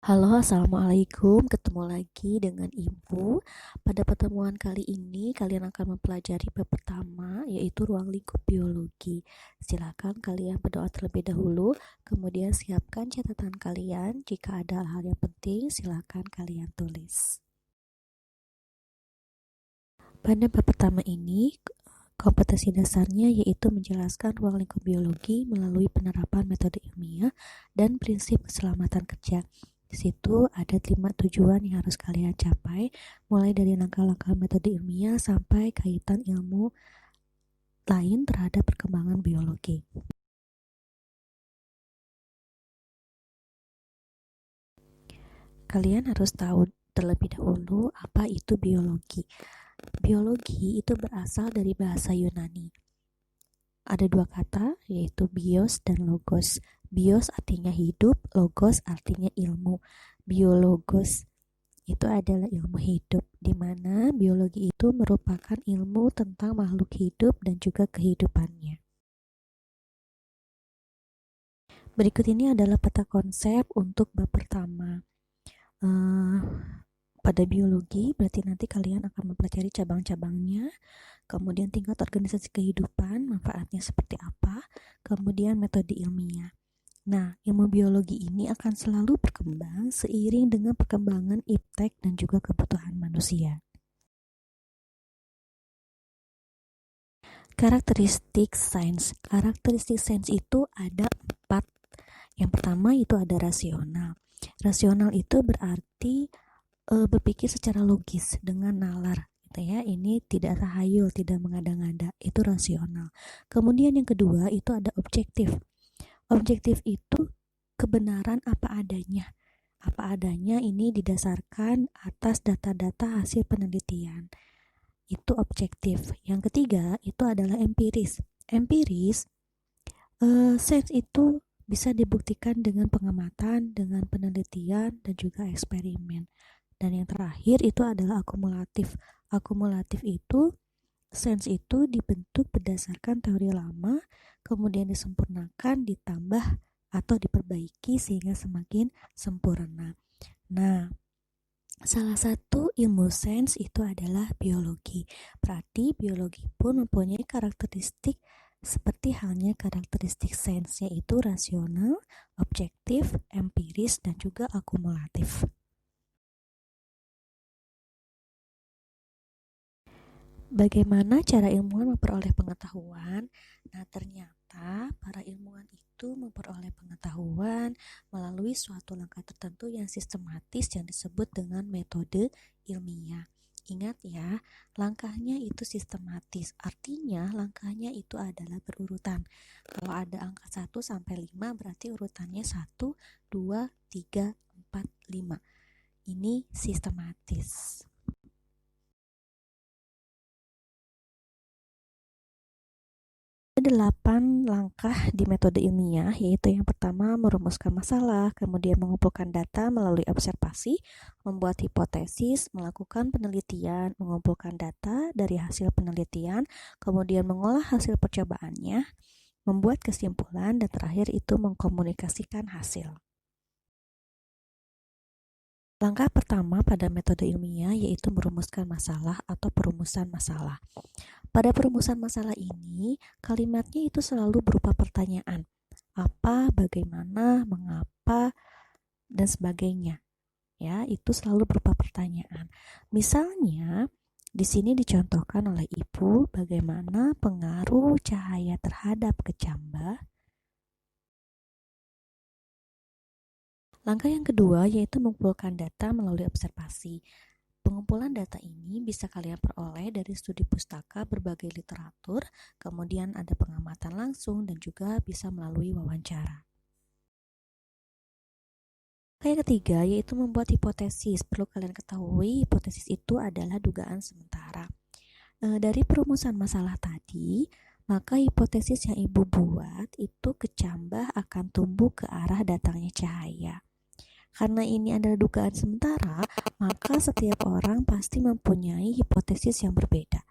Halo, assalamualaikum. Ketemu lagi dengan Ibu. Pada pertemuan kali ini, kalian akan mempelajari bab pertama, yaitu ruang lingkup biologi. Silakan kalian berdoa terlebih dahulu, kemudian siapkan catatan kalian. Jika ada hal yang penting, silakan kalian tulis. Pada bab pertama ini, kompetensi dasarnya yaitu menjelaskan ruang lingkup biologi melalui penerapan metode ilmiah dan prinsip keselamatan kerja. Di situ ada 5 tujuan yang harus kalian capai, mulai dari langkah-langkah metode ilmiah sampai kaitan ilmu lain terhadap perkembangan biologi. Kalian harus tahu terlebih dahulu apa itu biologi. Biologi itu berasal dari bahasa Yunani. Ada dua kata, yaitu bios dan logos. Bios artinya hidup, logos artinya ilmu. Biologos itu adalah ilmu hidup, di mana biologi itu merupakan ilmu tentang makhluk hidup dan juga kehidupannya. Berikut ini adalah peta konsep untuk bab pertama. Pada biologi, berarti nanti kalian akan mempelajari cabang-cabangnya, kemudian tingkat organisasi kehidupan, manfaatnya seperti apa, kemudian metode ilmiah. Nah, ilmu biologi ini akan selalu berkembang seiring dengan perkembangan iptek dan juga kebutuhan manusia. Karakteristik sains. Karakteristik sains itu ada 4. Yang pertama itu ada rasional. Rasional itu berarti berpikir secara logis dengan nalar. Ini tidak tahayul, tidak mengada-ngada, itu rasional. Kemudian yang kedua itu ada objektif. Objektif itu kebenaran apa adanya. Apa adanya ini didasarkan atas data-data hasil penelitian. Itu objektif. Yang ketiga itu adalah empiris. Empiris, sains itu bisa dibuktikan dengan pengamatan, dengan penelitian, dan juga eksperimen. Dan yang terakhir itu adalah akumulatif. Akumulatif itu, sains itu dibentuk berdasarkan teori lama, kemudian disempurnakan, ditambah atau diperbaiki sehingga semakin sempurna. Nah, salah satu ilmu sains itu adalah biologi. Berarti biologi pun mempunyai karakteristik seperti halnya karakteristik sains, yaitu rasional, objektif, empiris, dan juga akumulatif. Bagaimana cara ilmuwan memperoleh pengetahuan? Nah, ternyata para ilmuwan itu memperoleh pengetahuan melalui suatu langkah tertentu yang sistematis yang disebut dengan metode ilmiah. Ingat ya, langkahnya itu sistematis. Artinya langkahnya itu adalah berurutan. Kalau ada angka 1 sampai 5 berarti urutannya 1, 2, 3, 4, 5. Ini sistematis. Ada 8 langkah di metode ilmiah, yaitu yang pertama merumuskan masalah, kemudian mengumpulkan data melalui observasi, membuat hipotesis, melakukan penelitian, mengumpulkan data dari hasil penelitian, kemudian mengolah hasil percobaannya, membuat kesimpulan, dan terakhir itu mengkomunikasikan hasil. Langkah pertama pada metode ilmiah yaitu merumuskan masalah atau perumusan masalah. Pada perumusan masalah ini, kalimatnya itu selalu berupa pertanyaan. Apa, bagaimana, mengapa, dan sebagainya. Ya, itu selalu berupa pertanyaan. Misalnya, di sini dicontohkan oleh Ibu bagaimana pengaruh cahaya terhadap kecambah. Langkah yang kedua yaitu mengumpulkan data melalui observasi. Pengumpulan data ini bisa kalian peroleh dari studi pustaka berbagai literatur, kemudian ada pengamatan langsung dan juga bisa melalui wawancara. Yang ketiga yaitu membuat hipotesis. Perlu kalian ketahui, hipotesis itu adalah dugaan sementara. Dari perumusan masalah tadi, maka hipotesis yang Ibu buat itu kecambah akan tumbuh ke arah datangnya cahaya. Karena ini adalah dugaan sementara, maka setiap orang pasti mempunyai hipotesis yang berbeda.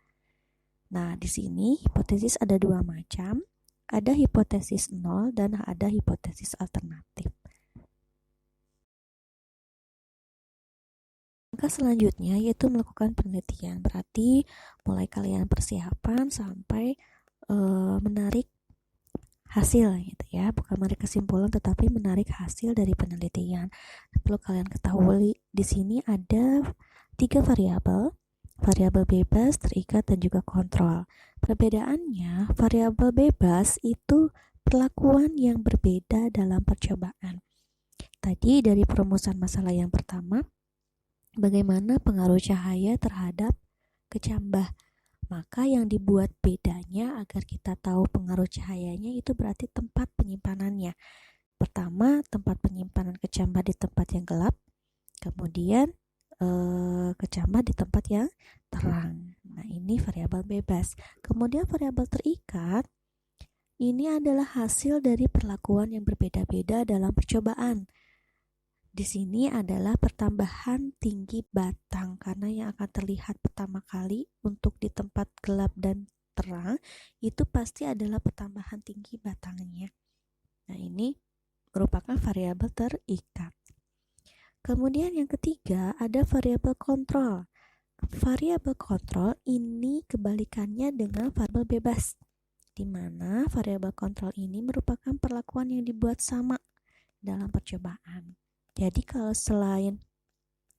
Nah, di sini hipotesis ada 2 macam, ada hipotesis nol dan ada hipotesis alternatif. Langkah selanjutnya yaitu melakukan penelitian. Berarti mulai kalian persiapan sampai menarik hasil gitu ya, bukan menarik kesimpulan tetapi menarik hasil dari penelitian. Perlu kalian ketahui di sini ada 3 variabel, variabel bebas, terikat, dan juga kontrol. Perbedaannya, variabel bebas itu perlakuan yang berbeda dalam percobaan. Tadi dari perumusan masalah yang pertama, bagaimana pengaruh cahaya terhadap kecambah. Maka yang dibuat bedanya agar kita tahu pengaruh cahayanya itu berarti tempat penyimpanannya. Pertama, tempat penyimpanan kecambah di tempat yang gelap, kemudian kecambah di tempat yang terang. Nah, ini variabel bebas. Kemudian variabel terikat, ini adalah hasil dari perlakuan yang berbeda-beda dalam percobaan. Di sini adalah pertambahan tinggi batang, karena yang akan terlihat pertama kali untuk di tempat gelap dan terang itu pasti adalah pertambahan tinggi batangnya. Nah, ini merupakan variabel terikat. Kemudian yang ketiga ada variabel kontrol. Variabel kontrol ini kebalikannya dengan variabel bebas, di mana variabel kontrol ini merupakan perlakuan yang dibuat sama dalam percobaan. Jadi kalau selain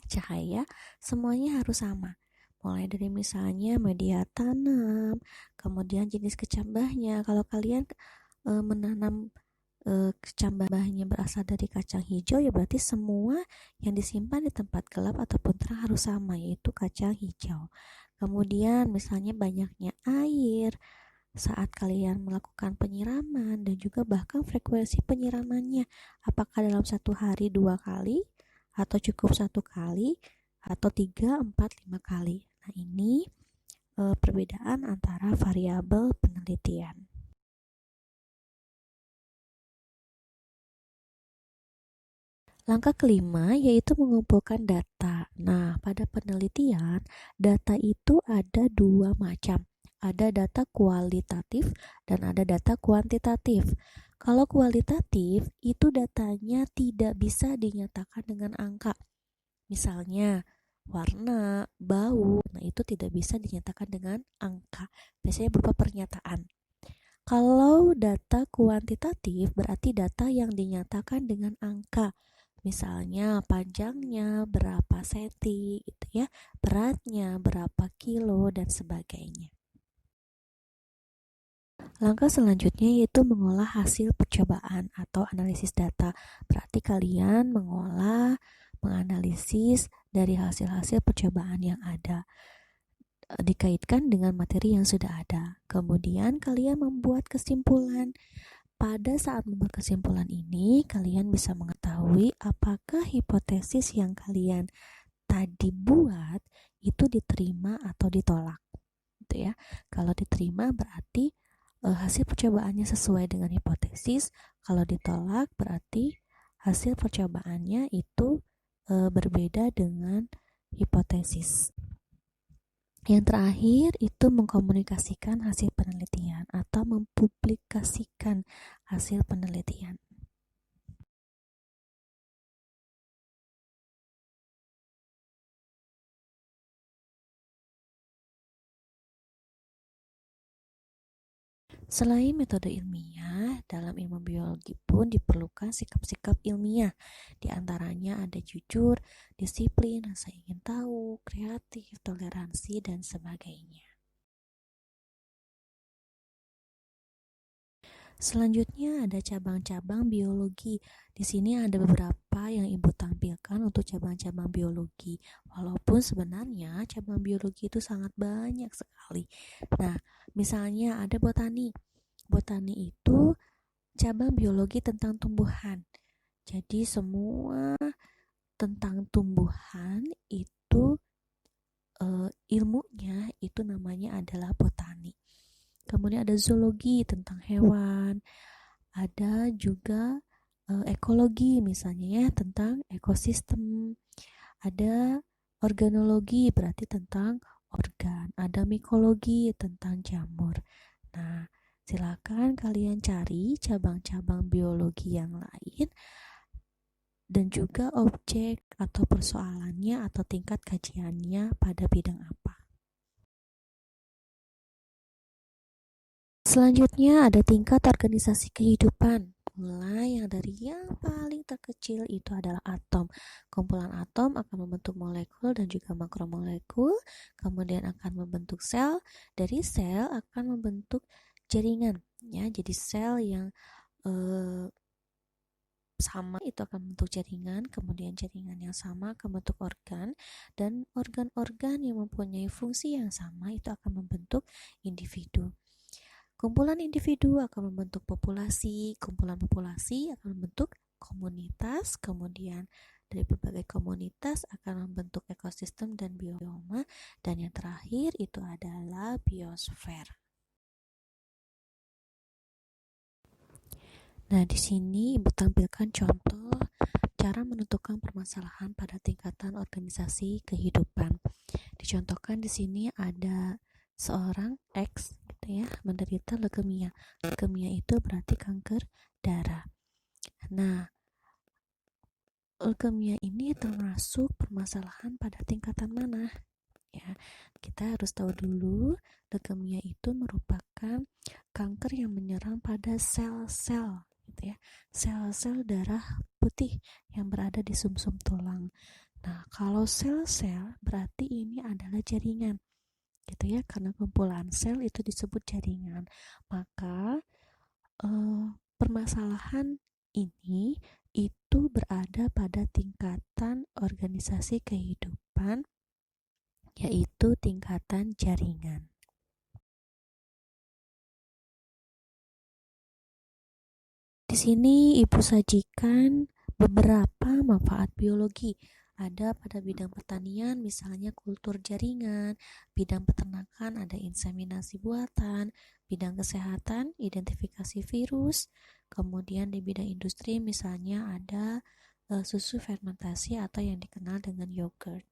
cahaya, semuanya harus sama. Mulai dari misalnya media tanam, kemudian jenis kecambahnya. Kalau kalian menanam kecambahnya berasal dari kacang hijau, ya berarti semua yang disimpan di tempat gelap ataupun terang harus sama, yaitu kacang hijau. Kemudian misalnya banyaknya air saat kalian melakukan penyiraman, dan juga bahkan frekuensi penyiramannya, apakah dalam 1 hari 2 kali atau cukup 1 kali atau 3, 4, 5 kali. Nah, ini perbedaan antara variabel penelitian. Langkah kelima yaitu mengumpulkan data. Nah, pada penelitian, data itu ada 2 macam. Ada data kualitatif dan ada data kuantitatif. Kalau kualitatif, itu datanya tidak bisa dinyatakan dengan angka. Misalnya, warna, bau, nah itu tidak bisa dinyatakan dengan angka. Biasanya berupa pernyataan. Kalau data kuantitatif berarti data yang dinyatakan dengan angka. Misalnya panjangnya berapa senti gitu ya, beratnya berapa kilo dan sebagainya. Langkah selanjutnya yaitu mengolah hasil percobaan atau analisis data. Berarti kalian menganalisis dari hasil-hasil percobaan yang ada, dikaitkan dengan materi yang sudah ada. Kemudian kalian membuat kesimpulan. Pada saat membuat kesimpulan ini, kalian bisa mengetahui apakah hipotesis yang kalian tadi buat itu diterima atau ditolak. Gitu ya. Kalau diterima berarti hasil percobaannya sesuai dengan hipotesis. Kalau ditolak berarti hasil percobaannya itu berbeda dengan hipotesis. Yang terakhir itu mengkomunikasikan hasil penelitian atau mempublikasikan hasil penelitian. Selain metode ilmiah, dalam ilmu biologi pun diperlukan sikap-sikap ilmiah. Di antaranya ada jujur, disiplin, rasa ingin tahu, kreatif, toleransi, dan sebagainya. Selanjutnya ada cabang-cabang biologi. Di sini ada beberapa yang Ibu tampilkan untuk cabang-cabang biologi. Walaupun sebenarnya cabang biologi itu sangat banyak sekali. Nah, misalnya ada botani. Botani itu cabang biologi tentang tumbuhan. Jadi semua tentang tumbuhan itu ilmunya itu namanya adalah botani. Kemudian ada zoologi tentang hewan, ada juga ekologi misalnya ya tentang ekosistem, ada organologi berarti tentang organ, ada mikologi tentang jamur. Nah, silakan kalian cari cabang-cabang biologi yang lain dan juga objek atau persoalannya atau tingkat kajiannya pada bidang apa. Selanjutnya ada tingkat organisasi kehidupan. Mulai yang dari yang paling terkecil itu adalah atom. Kumpulan atom akan membentuk molekul dan juga makromolekul, kemudian akan membentuk sel. Dari sel akan membentuk jaringan, ya. Jadi sel yang sama itu akan membentuk jaringan, kemudian jaringan yang sama akan membentuk organ, dan organ-organ yang mempunyai fungsi yang sama itu akan membentuk individu. Kumpulan individu akan membentuk populasi, kumpulan populasi akan membentuk komunitas, kemudian dari berbagai komunitas akan membentuk ekosistem dan bioma, dan yang terakhir itu adalah biosfer. Nah, di sini Ibu tampilkan contoh cara menentukan permasalahan pada tingkatan organisasi kehidupan. Dicontohkan di sini ada seorang X gitu ya, menderita leukemia. Leukemia itu berarti kanker darah. Nah, leukemia ini termasuk permasalahan pada tingkatan mana? Ya, kita harus tahu dulu leukemia itu merupakan kanker yang menyerang pada sel-sel gitu ya, sel-sel darah putih yang berada di sumsum tulang. Nah, kalau sel-sel berarti ini adalah jaringan gitu ya, karena kumpulan sel itu disebut jaringan. Maka permasalahan ini itu berada pada tingkatan organisasi kehidupan, yaitu tingkatan jaringan. Di sini Ibu sajikan beberapa manfaat biologi. Ada pada bidang pertanian, misalnya kultur jaringan, bidang peternakan ada inseminasi buatan, bidang kesehatan identifikasi virus, kemudian di bidang industri misalnya ada susu fermentasi atau yang dikenal dengan yogurt.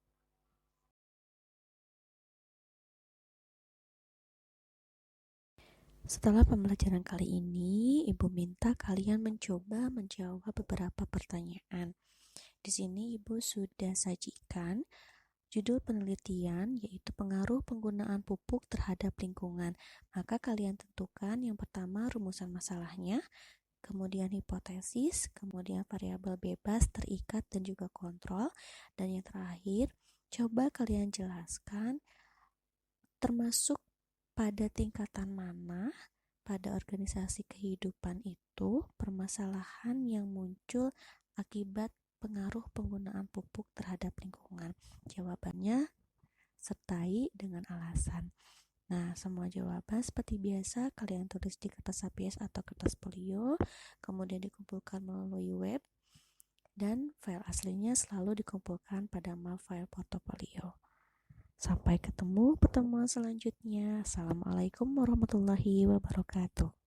Setelah pembelajaran kali ini, Ibu minta kalian mencoba menjawab beberapa pertanyaan. Di sini Ibu sudah sajikan judul penelitian, yaitu pengaruh penggunaan pupuk terhadap lingkungan. Maka kalian tentukan yang pertama rumusan masalahnya, kemudian hipotesis, kemudian variabel bebas, terikat, dan juga kontrol. Dan yang terakhir, coba kalian jelaskan termasuk pada tingkatan mana pada organisasi kehidupan itu permasalahan yang muncul akibat pengaruh penggunaan pupuk terhadap lingkungan. Jawabannya sertai dengan alasan. Nah, semua jawaban seperti biasa kalian tulis di kertas APS atau kertas folio, kemudian dikumpulkan melalui web, dan file aslinya selalu dikumpulkan pada file portofolio. Sampai ketemu pertemuan selanjutnya. Assalamualaikum warahmatullahi wabarakatuh.